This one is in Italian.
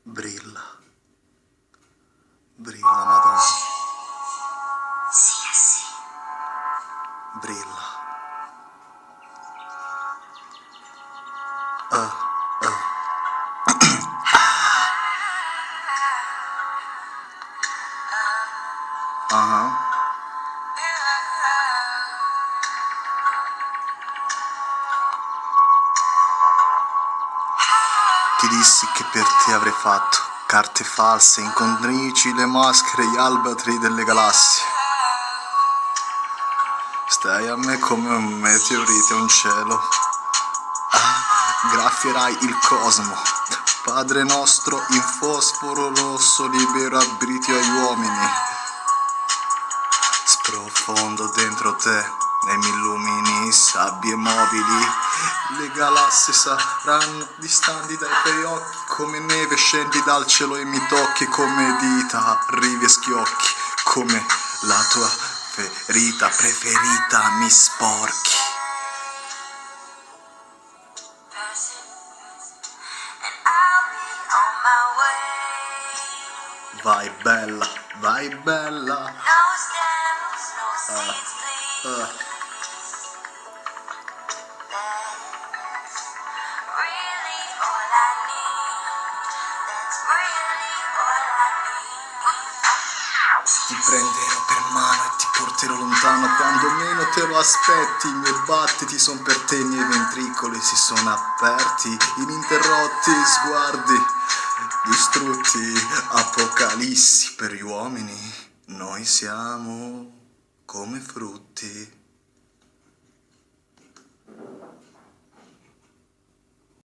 Brilla, brilla Madonna, brilla. Ah. Ti dissi che per te avrei fatto carte false, incontrici, le maschere, gli albatri delle galassie. Stai a me come un meteorite, un cielo. Graffierai il cosmo. Padre nostro in fosforo rosso, libero arbitrio agli uomini. Sprofondo dentro te e mi illumini, sabbie mobili. Le galassie saranno distanti dai tuoi occhi, come neve scendi dal cielo e mi tocchi, come dita arrivi e schiocchi, come la tua ferita preferita mi sporchi. Vai bella, vai bella. Ti prenderò per mano e ti porterò lontano quando meno te lo aspetti. I miei battiti son per te, i miei ventricoli si sono aperti, ininterrotti sguardi distrutti, apocalissi per gli uomini. Noi siamo come frutti.